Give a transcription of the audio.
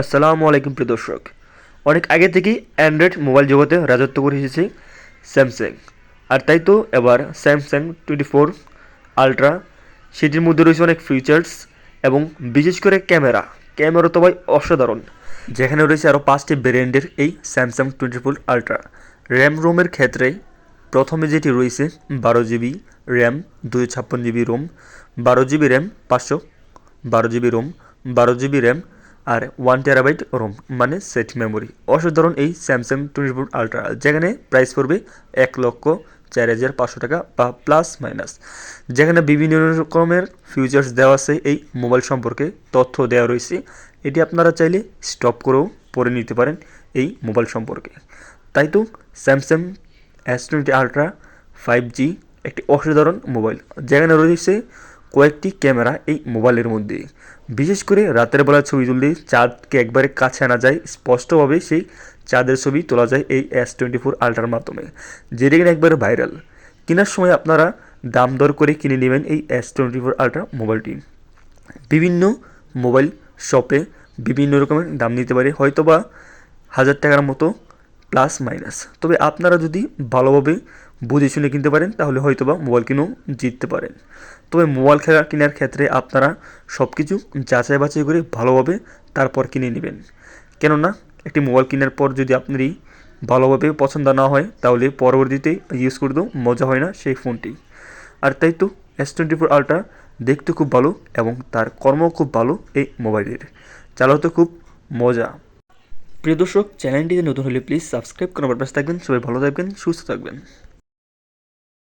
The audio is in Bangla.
আসসালামু আলাইকুম প্রিয় দর্শক। অনেক আগে থেকেই অ্যান্ড্রয়েড মোবাইল জগতে রাজত্ব করে এসেছে স্যামসাং। আর তাই তো এবার স্যামসাং 24 আলট্রা, সেটির মধ্যে রয়েছে অনেক ফিচার্স এবং বিশেষ করে ক্যামেরা তো ভাই অসাধারণ। যেখানে রয়েছে আরও 5টি ভ্যারিয়েন্টের এই স্যামসাং 24 আলট্রা। রোমের ক্ষেত্রে প্রথমে যেটি রয়েছে 12 GB RAM, 256 GB ROM, 12 GB RAM, 512 GB ROM, 12 GB RAM আর 1 টেরাবাইট রোম মানে সেট মেমোরি। অসাধারণ এই স্যামসাং 24 আলট্রা, যেখানে প্রাইস পড়বে 1,04,500 টাকা বা প্লাস মাইনাস। যেখানে বিভিন্ন রকমের ফিচার্স দেওয়া আছে, এই মোবাইল সম্পর্কে তথ্য দেওয়া রয়েছে। এটি আপনারা চাইলে স্টপ করেও পড়ে নিতে পারেন এই মোবাইল সম্পর্কে। তাই তো স্যামসাং S20 আলট্রা 5G একটি অসাধারণ মোবাইল, যেখানে রয়েছে কয়েকটি ক্যামেরা এই মোবাইলের মধ্যে। বিশেষ করে রাতের বেলা ছবি তুললে চাঁদকে একবারে কাছে আনা যায়, স্পষ্টভাবে সেই চাঁদের ছবি তোলা যায় এই S24 আলট্রার মাধ্যমে, যেটি কিনা একবারে ভাইরাল। কেনার সময় আপনারা দাম দর করে কিনে নেবেন এই S24 আলট্রা মোবাইলটি। বিভিন্ন মোবাইল শপে বিভিন্ন রকমের দাম নিতে পারে, হয়তোবা 1,000 টাকার মতো প্লাস মাইনাস। তবে আপনারা যদি ভালোভাবে বুঝে শুনে কিনতে পারেন তাহলে হয়তোবা মোবাইল কিনেও জিততে পারেন। তবে মোবাইল কেনার ক্ষেত্রে আপনারা সব কিছু যাচাই বাছাই করে ভালোভাবে তারপর কিনে নেবেন। কেননা একটি মোবাইল কেনার পর যদি আপনারই ভালোভাবে পছন্দ না হয় তাহলে পরবর্তীতে ইউজ করতেও মজা হয় না সেই ফোনটি। আর তাই তো S24 আলট্রা দেখতে খুব ভালো এবং তার কর্মও খুব ভালো এই মোবাইলের, চালাতে খুব মজা। প্রিয় দর্শক, চ্যানেলটিতে নতুন হলে প্লিজ সাবস্ক্রাইব করার পাশে থাকবেন। সবাই ভালো থাকবেন, সুস্থ থাকবেন।